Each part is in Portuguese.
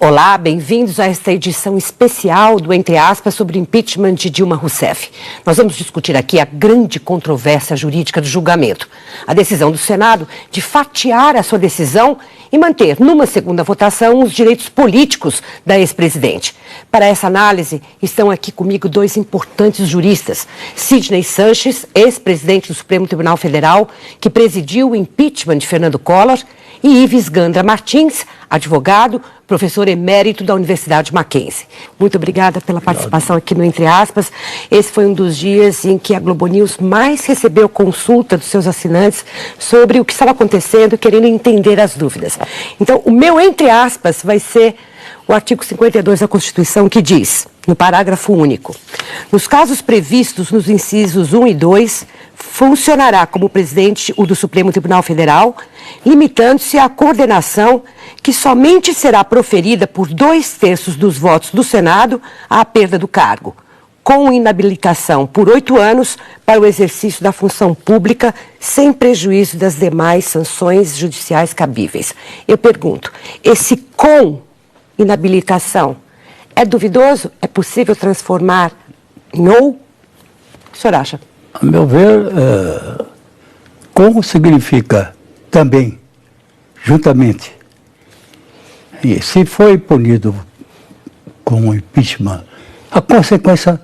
Olá, bem-vindos a esta edição especial do Entre Aspas sobre o impeachment de Dilma Rousseff. Nós vamos discutir aqui a grande controvérsia jurídica do julgamento. A decisão do Senado de fatiar a sua decisão e manter, numa segunda votação, os direitos políticos da ex-presidente. Para essa análise, estão aqui comigo dois importantes juristas. Sidney Sanches, ex-presidente do Supremo Tribunal Federal, que presidiu o impeachment de Fernando Collor, e Ives Gandra Martins, advogado, professor emérito da Universidade Mackenzie. Muito obrigada pela participação aqui no Entre Aspas. Esse foi um dos dias em que a Globo News mais recebeu consulta dos seus assinantes sobre o que estava acontecendo, querendo entender as dúvidas. Então, o meu Entre Aspas vai ser o artigo 52 da Constituição, que diz, no parágrafo único, nos casos previstos nos incisos 1 e 2, funcionará como presidente o do Supremo Tribunal Federal, limitando-se à coordenação que somente será proferida por 2/3 dos votos do Senado à perda do cargo, com inabilitação por 8 anos para o exercício da função pública, sem prejuízo das demais sanções judiciais cabíveis. Eu pergunto, esse com inabilitação é duvidoso? É possível transformar em ou? O que o senhor acha? A meu ver, com significa também, juntamente. E se foi punido com impeachment, a consequência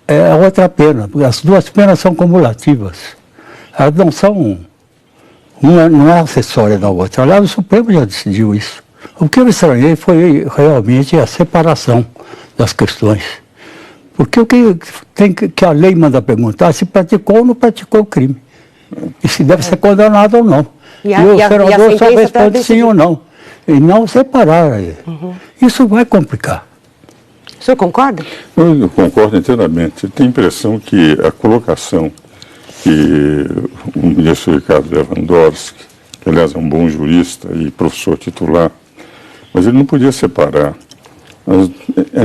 é a outra pena, porque as duas penas são cumulativas. Elas não são, não é acessória da outra. Aliás, o Supremo já decidiu isso. O que eu estranhei foi realmente a separação das questões. Porque o que a lei manda perguntar se praticou ou não praticou o crime. E se deve ser condenado ou não. E o senador só responde sim ou não. E não separar. Isso vai complicar. O senhor concorda? Eu concordo inteiramente. Eu tenho a impressão que a colocação que o ministro Ricardo Lewandowski, que aliás é um bom jurista e professor titular, mas ele não podia separar. Mas,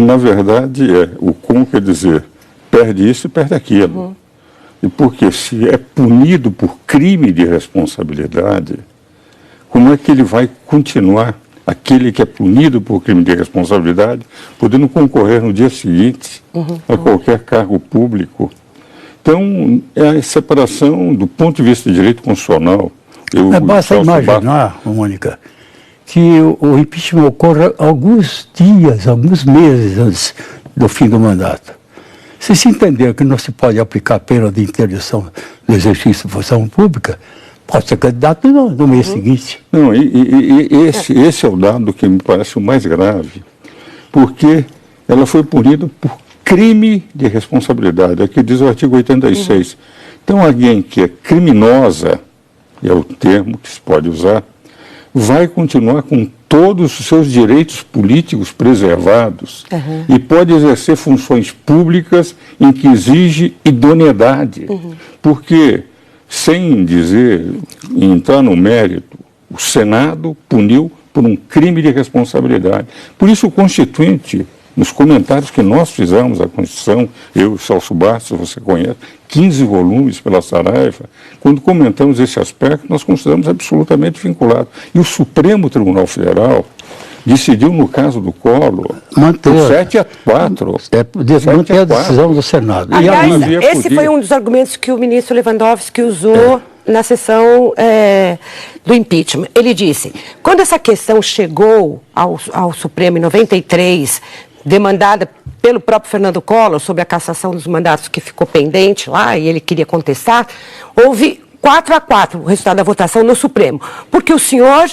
na verdade, o com quer dizer, perde isso e perde aquilo. E porque se é punido por crime de responsabilidade, como é que ele vai continuar, aquele que é punido por crime de responsabilidade, podendo concorrer no dia seguinte a qualquer cargo público? Então, é a separação do ponto de vista de direito constitucional. Basta imaginar, Mônica, que o impeachment ocorra alguns dias, alguns meses antes do fim do mandato. Se entender que não se pode aplicar pena de interdição do exercício de função pública, pode ser candidato no mês seguinte. Não, esse é o dado que me parece o mais grave, porque ela foi punida por crime de responsabilidade, aqui diz o artigo 86. Então, alguém que é criminosa, é o termo que se pode usar, vai continuar com todos os seus direitos políticos preservados e pode exercer funções públicas em que exige idoneidade. Porque, sem dizer, entrar no mérito, o Senado puniu por um crime de responsabilidade. Por isso o Constituinte, nos comentários que nós fizemos à Constituição, eu e Celso Bastos, você conhece, 15 volumes pela Saraiva, quando comentamos esse aspecto, nós consideramos absolutamente vinculado. E o Supremo Tribunal Federal decidiu, no caso do Collor, por 7-4. Manter a decisão do Senado. Aliás, esse foi um dos argumentos que o ministro Lewandowski usou na sessão do impeachment. Ele disse, quando essa questão chegou ao Supremo em 93, demandada pelo próprio Fernando Collor sobre a cassação dos mandatos que ficou pendente lá e ele queria contestar, houve 4-4 o resultado da votação no Supremo, porque o senhor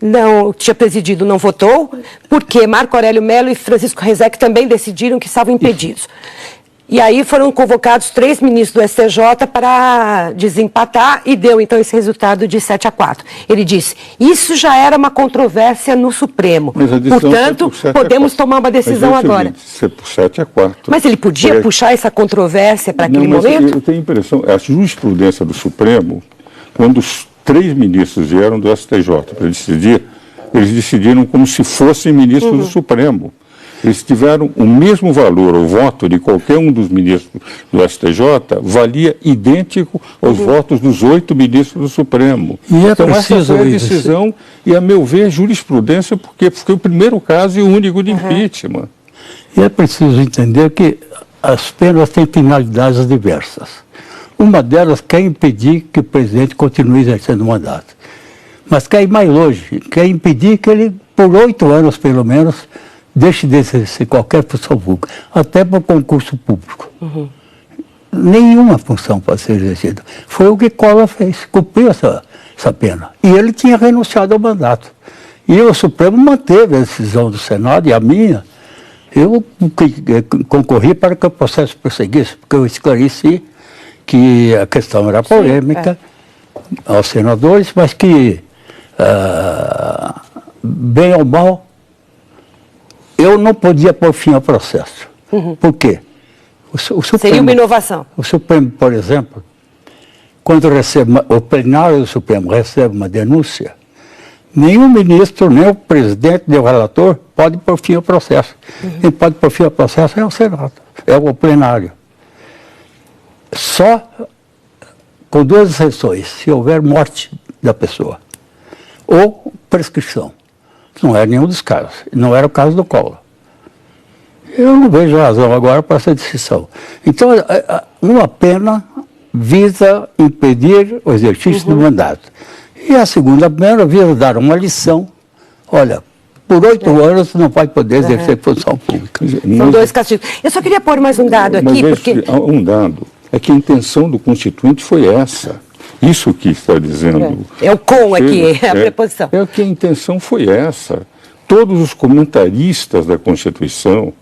não tinha presidido, não votou, porque Marco Aurélio Mello e Francisco Rezec também decidiram que estavam impedidos. E aí foram convocados 3 ministros do STJ para desempatar e deu então esse resultado de 7-4. Ele disse, isso já era uma controvérsia no Supremo. Portanto, podemos tomar uma decisão agora. Isso é por 7-4. Mas ele podia puxar essa controvérsia para aquele momento? Eu tenho a impressão, a jurisprudência do Supremo, quando os 3 ministros vieram do STJ para decidir, eles decidiram como se fossem ministros do Supremo. Eles tiveram o mesmo valor, o voto de qualquer um dos ministros do STJ valia idêntico aos votos dos 8 ministros do Supremo. E é então essa preciso foi a decisão e, a meu ver, jurisprudência, porque foi o primeiro caso e o único de impeachment. E é preciso entender que as penas têm finalidades diversas. Uma delas quer impedir que o presidente continue exercendo o mandato. Mas quer ir mais longe, quer impedir que ele, por 8 anos pelo menos, deixe de exercer qualquer função pública, até por concurso público. Nenhuma função pode ser exercida. Foi o que Collor fez, cumpriu essa pena. E ele tinha renunciado ao mandato. E o Supremo manteve a decisão do Senado e a minha. Eu concorri para que o processo prosseguisse, porque eu esclareci que a questão era polêmica aos senadores, mas que, bem ou mal, eu não podia pôr fim ao processo. Por quê? O Supremo, seria uma inovação. O Supremo, por exemplo, quando o plenário do Supremo recebe uma denúncia, nenhum ministro, nem o presidente, nem o relator pode pôr fim ao processo. Quem pode pôr fim ao processo é o Senado, é o plenário. Só com 2 exceções, se houver morte da pessoa ou prescrição. Não era nenhum dos casos. Não era o caso do Collor. Eu não vejo razão agora para essa decisão. Então, uma pena visa impedir o exercício do mandato. E a segunda pena visa dar uma lição. Olha, por 8 anos não vai poder exercer função pública. São 2 castigos. Eu só queria pôr mais um dado aqui, porque... Um dado é que a intenção do Constituinte foi essa. Isso que está dizendo... É o com aqui, a preposição. É que a intenção foi essa. Todos os comentaristas da Constituição,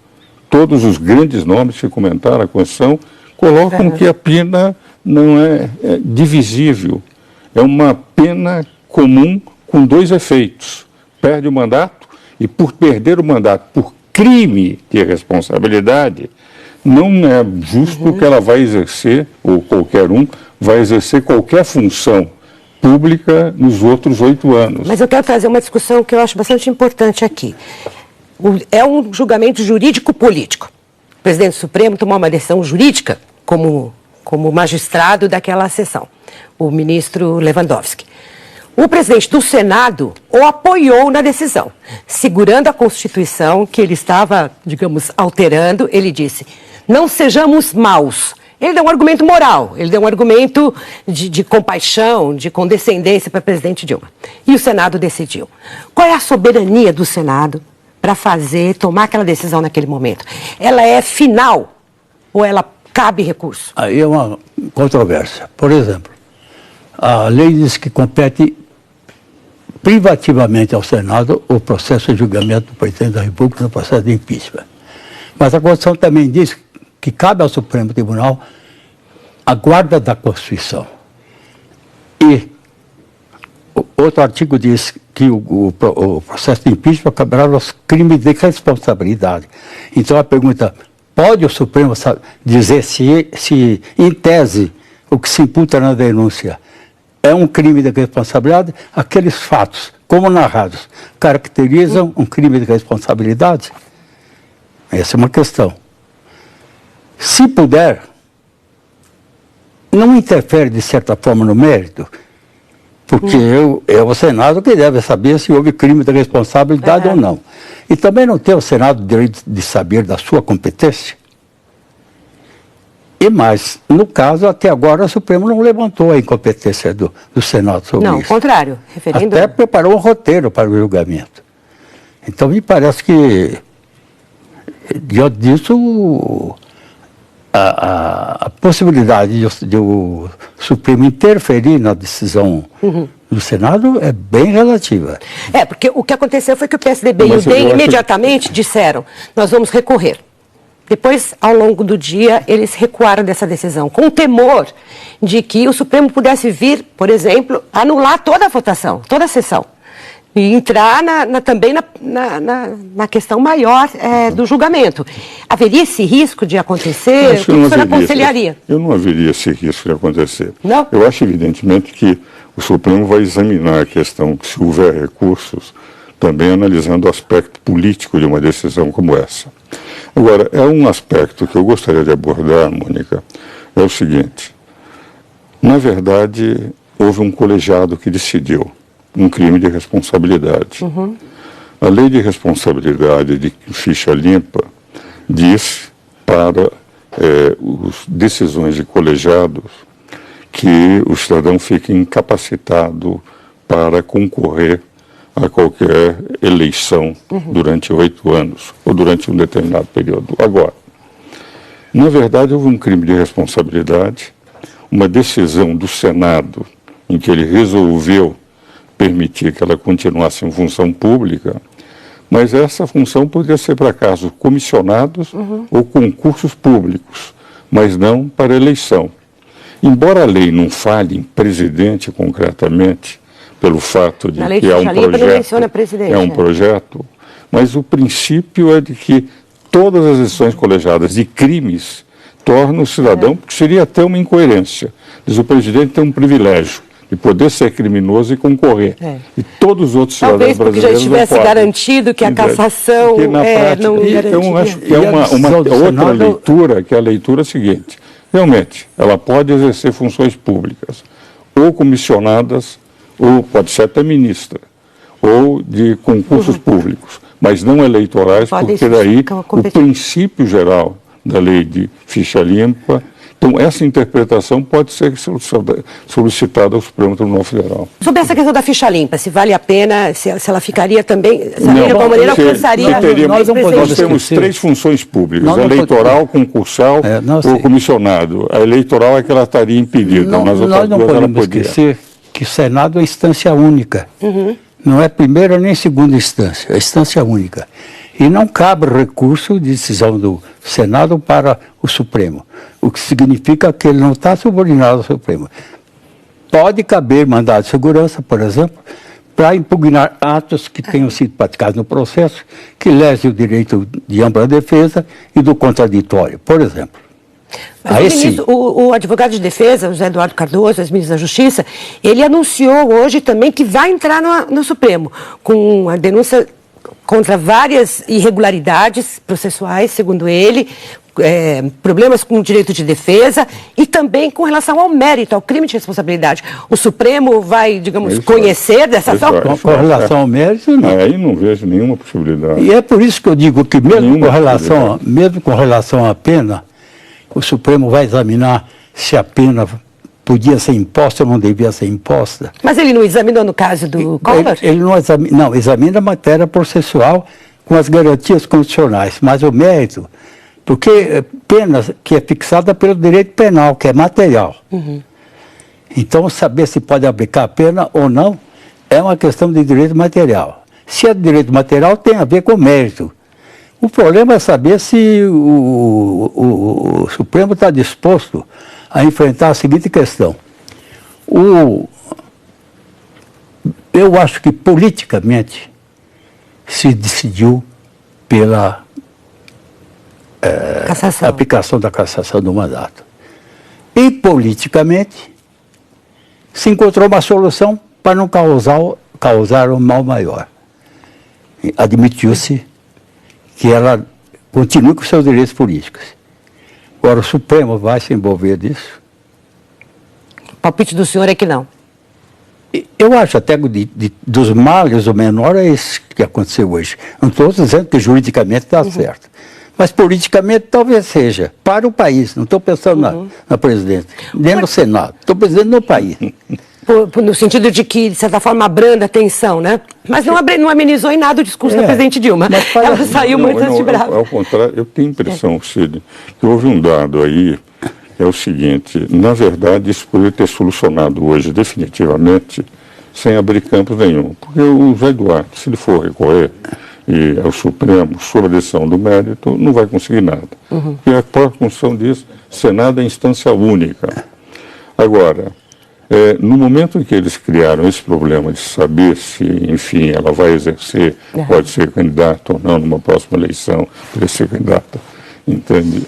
todos os grandes nomes que comentaram a Constituição, colocam que a pena não é divisível. É uma pena comum com 2 efeitos. Perde o mandato e, por perder o mandato por crime de responsabilidade, não é justo que ela vai exercer, ou qualquer um, vai exercer qualquer função pública nos outros 8 anos. Mas eu quero fazer uma discussão que eu acho bastante importante aqui. É um julgamento jurídico-político. O presidente do Supremo tomou uma decisão jurídica como magistrado daquela sessão, o ministro Lewandowski. O presidente do Senado o apoiou na decisão, segurando a Constituição que ele estava, digamos, alterando. Ele disse, não sejamos maus. Ele deu um argumento moral, ele deu um argumento de compaixão, de condescendência para o presidente Dilma. E o Senado decidiu. Qual é a soberania do Senado para tomar aquela decisão naquele momento? Ela é final ou ela cabe recurso? Aí é uma controvérsia. Por exemplo, a lei diz que compete privativamente ao Senado o processo de julgamento do presidente da República no processo de impeachment. Mas a Constituição também diz que cabe ao Supremo Tribunal a guarda da Constituição. E outro artigo diz que o processo de impeachment caberá aos crimes de responsabilidade. Então a pergunta, pode o Supremo dizer se em tese, o que se imputa na denúncia é um crime de responsabilidade? Aqueles fatos, como narrados, caracterizam um crime de responsabilidade? Essa é uma questão. Se puder, não interfere de certa forma no mérito, porque é o Senado que deve saber se houve crime de responsabilidade ou não. E também não tem o Senado o direito de saber da sua competência. E mais, no caso, até agora o Supremo não levantou a incompetência do Senado sobre isso. Não, ao contrário. Referendo... Até preparou um roteiro para o julgamento. Então me parece que, diante disso, a possibilidade de o Supremo interferir na decisão do Senado é bem relativa. Porque o que aconteceu foi que o PSDB e o DEM imediatamente disseram, nós vamos recorrer. Depois, ao longo do dia, eles recuaram dessa decisão, com o temor de que o Supremo pudesse vir, por exemplo, anular toda a votação, toda a sessão. E entrar também na questão maior do julgamento. Haveria esse risco de acontecer? O que o senhor aconselharia? Eu não haveria esse risco de acontecer. Não? Eu acho, evidentemente, que o Supremo vai examinar a questão, se houver recursos, também analisando o aspecto político de uma decisão como essa. Agora, é um aspecto que eu gostaria de abordar, Mônica, é o seguinte: na verdade, houve um colegiado que decidiu um crime de responsabilidade. A lei de responsabilidade de ficha limpa diz para as decisões de colegiados que o cidadão fique incapacitado para concorrer a qualquer eleição durante 8 anos ou durante um determinado período. Agora, na verdade, houve um crime de responsabilidade, uma decisão do Senado em que ele resolveu permitir que ela continuasse em função pública, mas essa função poderia ser para casos comissionados ou concursos públicos, mas não para eleição. Embora a lei não fale em presidente concretamente, pelo fato de que é um projeto, mas o princípio é de que todas as decisões colegiadas de crimes tornam o cidadão, porque seria até uma incoerência. Diz o presidente tem um privilégio de poder ser criminoso e concorrer. E todos os outros cidadãos brasileiros já estivesse garantido que a cassação não garantiria. Então, acho que é uma outra leitura, que é a leitura seguinte. Realmente, ela pode exercer funções públicas, ou comissionadas, ou pode ser até ministra, ou de concursos públicos, mas não eleitorais, porque daí o princípio geral da lei de ficha limpa. Então, essa interpretação pode ser solicitada ao Supremo Tribunal Federal. Sobre essa questão da ficha limpa, se vale a pena, se ela ficaria também, se de alguma maneira alcançaria... Nós temos 3 funções públicas, eleitoral, concursal ou comissionado. A eleitoral é que ela estaria impedida. Nós não podemos esquecer que o Senado é instância única. Não é primeira nem segunda instância, é instância única. E não cabe recurso de decisão do Senado para o Supremo, o que significa que ele não está subordinado ao Supremo. Pode caber mandado de segurança, por exemplo, para impugnar atos que tenham sido praticados no processo, que lesem o direito de ampla defesa e do contraditório, por exemplo. Mas, o advogado de defesa, José Eduardo Cardoso, ex-ministro da Justiça, ele anunciou hoje também que vai entrar no Supremo com a denúncia contra várias irregularidades processuais, segundo ele, problemas com o direito de defesa e também com relação ao mérito, ao crime de responsabilidade. O Supremo vai, digamos, conhecer dessa ação? Com relação ao mérito, não. Aí não vejo nenhuma possibilidade. E é por isso que eu digo que mesmo com relação à pena, o Supremo vai examinar se a pena podia ser imposta ou não devia ser imposta. Mas ele não examinou no caso do Collor? Ele não examina a matéria processual com as garantias constitucionais, mas o mérito, porque pena que é fixada pelo direito penal, que é material. Então, saber se pode aplicar a pena ou não é uma questão de direito material. Se é de direito material, tem a ver com mérito. O problema é saber se o Supremo está disposto a enfrentar a seguinte questão. Eu acho que politicamente se decidiu pela aplicação da cassação do mandato. E politicamente se encontrou uma solução para não causar um mal maior. Admitiu-se que ela continue com seus direitos políticos. Agora, o Supremo vai se envolver nisso? O palpite do senhor é que não. Eu acho até dos males, o menor é esse que aconteceu hoje. Não estou dizendo que juridicamente está certo. Mas politicamente talvez seja. Para o país, não estou pensando na presidente, nem no Senado. Estou pensando no país. No sentido de que, de certa forma, abranda a tensão, né? Mas não amenizou em nada o discurso da presidente Dilma. Ela saiu muito antibrava. Ao contrário, eu tenho a impressão, Cid, que houve um dado aí, é o seguinte: na verdade, isso poderia ter solucionado hoje definitivamente, sem abrir campo nenhum. Porque o José Eduardo, se ele for recorrer ao Supremo sobre a decisão do mérito, não vai conseguir nada. Porque a própria Constituição diz: Senado é instância única. Agora, no momento em que eles criaram esse problema de saber se, enfim, ela vai exercer, pode ser candidata ou não numa próxima eleição, pode ser candidata, entende?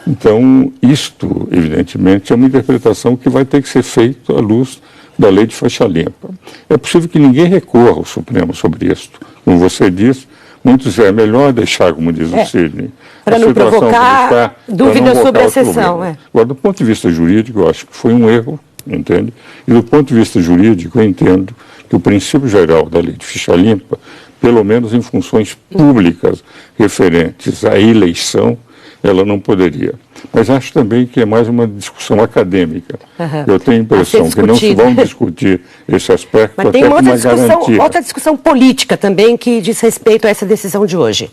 Então, isto, evidentemente, é uma interpretação que vai ter que ser feita à luz da lei de faixa limpa. É possível que ninguém recorra ao Supremo sobre isso. Como você disse, muitos é melhor deixar, como diz o Sidney, para não provocar dúvidas sobre a sessão. Agora, do ponto de vista jurídico, eu acho que foi um erro, entende? E do ponto de vista jurídico, eu entendo que o princípio geral da lei de ficha limpa, pelo menos em funções públicas referentes à eleição, ela não poderia. Mas acho também que é mais uma discussão acadêmica. Eu tenho a impressão que não se vão discutir esse aspecto. Mas tem outra discussão política também que diz respeito a essa decisão de hoje.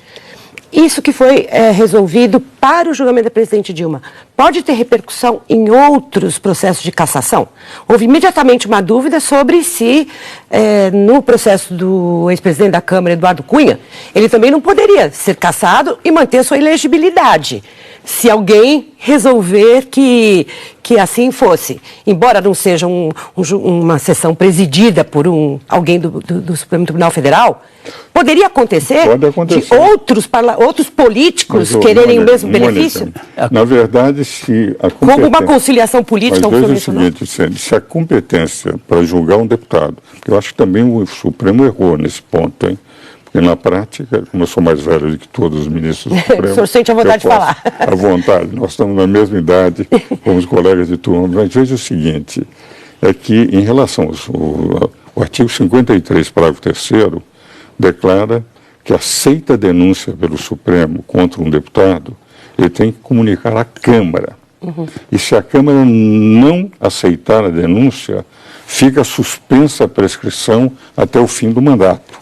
Isso que foi resolvido para o julgamento da presidente Dilma, pode ter repercussão em outros processos de cassação? Houve imediatamente uma dúvida sobre se, no processo do ex-presidente da Câmara, Eduardo Cunha, ele também não poderia ser cassado e manter sua elegibilidade, se alguém resolver que assim fosse. Embora não seja uma sessão presidida por alguém do Supremo Tribunal Federal, poderia acontecer, de outros políticos quererem o mesmo benefício? Na verdade, se a competência... Como uma conciliação política, como foi mencionado. Se a competência para julgar um deputado, porque eu acho que também o Supremo errou nesse ponto, hein? Porque na prática, como eu sou mais velho do que todos os ministros do Supremo... O senhor sente a vontade de falar. À vontade, nós estamos na mesma idade, somos colegas de turma, mas veja o seguinte, é que em relação ao artigo 53, parágrafo 3º, declara que aceita a denúncia pelo Supremo contra um deputado, ele tem que comunicar à Câmara. E se a Câmara não aceitar a denúncia, fica suspensa a prescrição até o fim do mandato.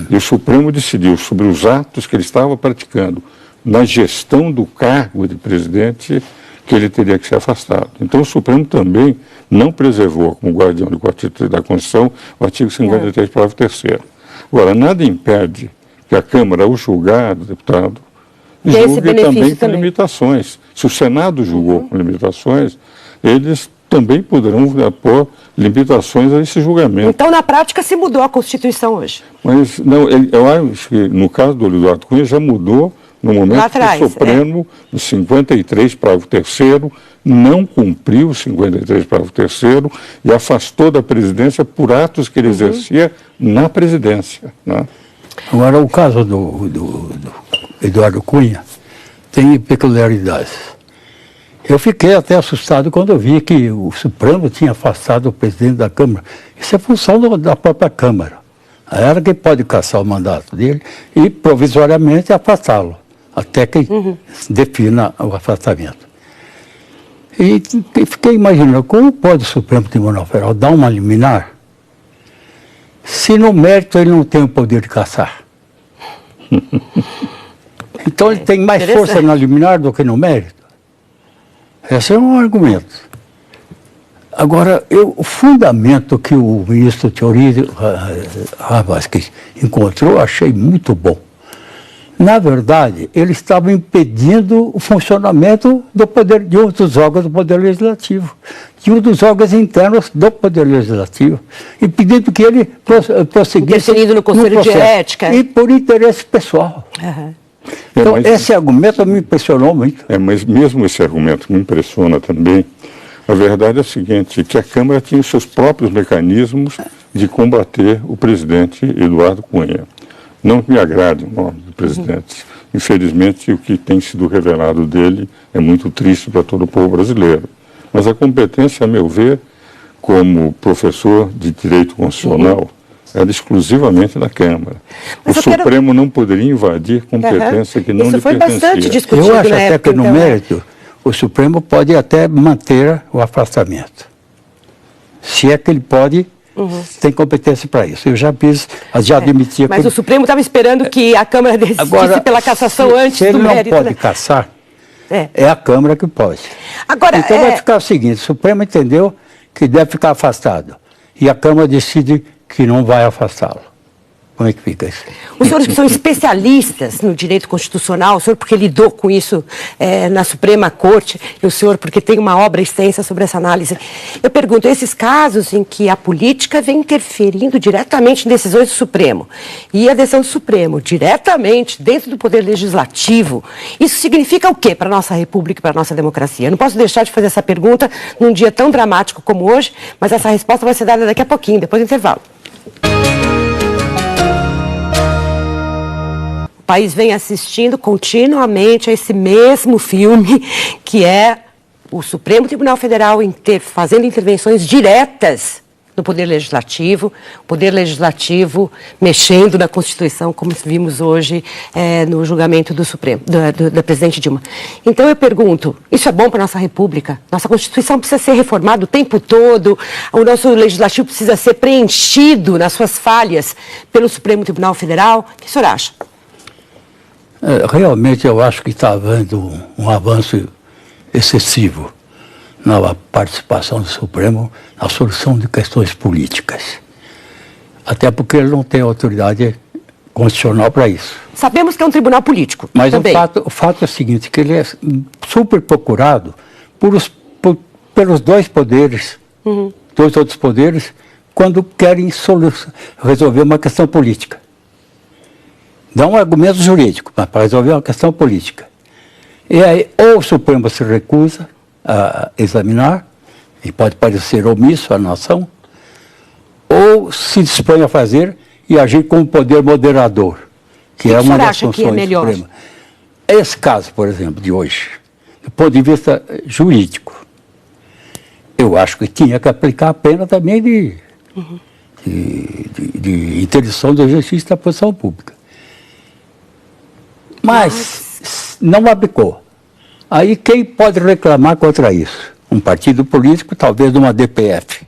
E o Supremo decidiu sobre os atos que ele estava praticando na gestão do cargo de presidente, que ele teria que ser afastado. Então o Supremo também não preservou, como guardião do artigo 3 da Constituição, o artigo 53, parágrafo 3º. Agora, nada impede que a Câmara, ao julgar o deputado, julgue também com limitações. Se o Senado julgou com limitações, eles também poderão pôr limitações a esse julgamento. Então, na prática, se mudou a Constituição hoje? Mas, não, eu acho que no caso do Eduardo Cunha já mudou no momento que o Supremo, no 53, parágrafo 3º, não cumpriu o 53, parágrafo 3º e afastou da presidência por atos que ele exercia na presidência. Né? Agora, o caso do Eduardo Cunha tem peculiaridades. Eu fiquei até assustado quando eu vi que o Supremo tinha afastado o presidente da Câmara. Isso é função da própria Câmara. Ela que pode cassar o mandato dele e provisoriamente afastá-lo, até que defina o afastamento. E fiquei imaginando, como pode o Supremo Tribunal Federal dar uma liminar se no mérito ele não tem o poder de cassar? Então ele tem mais força na liminar do que no mérito? Esse é um argumento. Agora, o fundamento que o ministro Teori Havasquez encontrou, achei muito bom. Na verdade, ele estava impedindo o funcionamento do poder, de um dos órgãos do Poder Legislativo, de um dos órgãos internos do Poder Legislativo, impedindo que ele prosseguisse interferindo no Conselho de Ética. E por interesse pessoal. Então, esse argumento me impressionou muito. Mas mesmo esse argumento me impressiona também. A verdade é a seguinte, que a Câmara tinha os seus próprios mecanismos de combater o presidente Eduardo Cunha. Não me agrade o nome do presidente. Infelizmente, o que tem sido revelado dele é muito triste para todo o povo brasileiro. Mas a competência, a meu ver, como professor de Direito Constitucional, era exclusivamente da Câmara. O Supremo não poderia invadir competência que não lhe pertencia. Isso foi bastante discutido. Eu acho até que, no mérito, o Supremo pode até manter o afastamento. Se é que ele pode, tem competência para isso. Eu já admitia... Mas o Supremo estava esperando que a Câmara decidisse pela cassação antes do mérito. Se ele não pode cassar, é a Câmara que pode. Agora, então vai ficar o seguinte, o Supremo entendeu que deve ficar afastado. E a Câmara decide que não vai afastá-lo. Como é que fica isso? Os senhores que são especialistas no direito constitucional, o senhor porque lidou com isso na Suprema Corte, e o senhor porque tem uma obra extensa sobre essa análise. Eu pergunto, esses casos em que a política vem interferindo diretamente em decisões do Supremo, e a decisão do Supremo diretamente dentro do Poder Legislativo, isso significa o quê para a nossa República e para a nossa democracia? Eu não posso deixar de fazer essa pergunta num dia tão dramático como hoje, mas essa resposta vai ser dada daqui a pouquinho, depois do intervalo. O país vem assistindo continuamente a esse mesmo filme, que é o Supremo Tribunal Federal fazendo intervenções diretas no Poder Legislativo, o Poder Legislativo mexendo na Constituição, como vimos hoje no julgamento do Supremo, da presidente Dilma. Então eu pergunto, isso é bom para a nossa República? Nossa Constituição precisa ser reformada o tempo todo, o nosso Legislativo precisa ser preenchido nas suas falhas pelo Supremo Tribunal Federal? O que o senhor acha? Realmente eu acho que está havendo um avanço excessivo na participação do Supremo na solução de questões políticas. Até porque ele não tem autoridade constitucional para isso. Sabemos que é um tribunal político. Mas também. o fato é o seguinte, que ele é super procurado pelos dois poderes, dois outros poderes, quando querem resolver uma questão política. Dá um argumento jurídico, mas para resolver uma questão política. E aí, ou o Supremo se recusa a examinar, e pode parecer omisso à nação, ou se dispõe a fazer e agir como poder moderador, que é uma das funções do Supremo. Esse caso, por exemplo, de hoje, do ponto de vista jurídico, eu acho que tinha que aplicar a pena também de interdição do exercício da posição pública. Mas não aplicou. Aí quem pode reclamar contra isso? Um partido político, talvez uma DPF.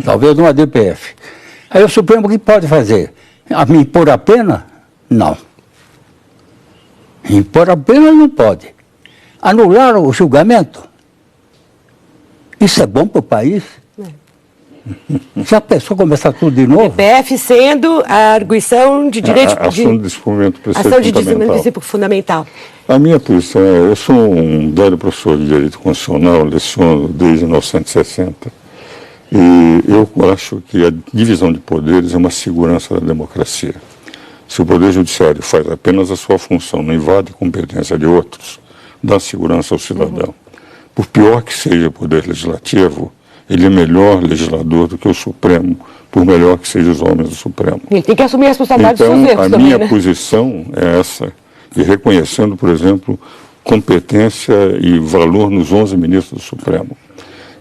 Talvez uma DPF. Aí o Supremo o que pode fazer? Me impor a pena? Não. Impor a pena não pode. Anular o julgamento? Isso é bom para o país? Já pensou começar tudo de novo? DPF sendo a arguição de direito... Ação de desenvolvimento fundamental. A minha posição eu sou um velho professor de Direito Constitucional, leciono desde 1960, e eu acho que a divisão de poderes é uma segurança da democracia. Se o Poder Judiciário faz apenas a sua função, não invade a competência de outros, dá segurança ao cidadão. Por pior que seja o Poder Legislativo, ele é melhor legislador do que o Supremo, por melhor que sejam os homens do Supremo. Ele tem que assumir a responsabilidade dos seus erros também, também, a minha posição é essa, e reconhecendo, por exemplo, competência e valor nos 11 ministros do Supremo.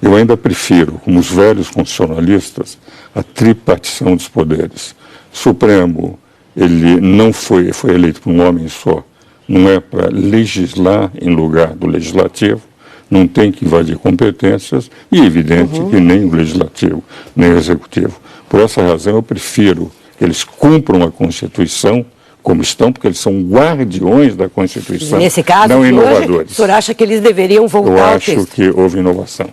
Eu ainda prefiro, como os velhos constitucionalistas, a tripartição dos poderes. O Supremo, ele não foi eleito por um homem só, não é para legislar em lugar do Legislativo, não tem que invadir competências, e é evidente que nem o Legislativo, nem o Executivo. Por essa razão, eu prefiro que eles cumpram a Constituição como estão, porque eles são guardiões da Constituição, nesse caso, não hoje, inovadores. O senhor acha que eles deveriam voltar ao texto? Eu acho que houve inovação.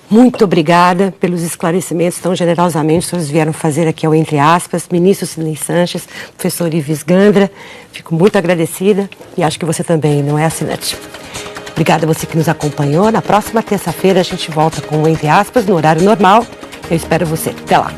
Muito obrigada pelos esclarecimentos tão generosamente que os senhores vieram fazer aqui ao Entre Aspas. Ministro Sidney Sanches, professor Ives Gandra, fico muito agradecida e acho que você também, não é, assinante? Obrigada a você que nos acompanhou. Na próxima terça-feira a gente volta com o Entre Aspas no horário normal. Eu espero você. Até lá.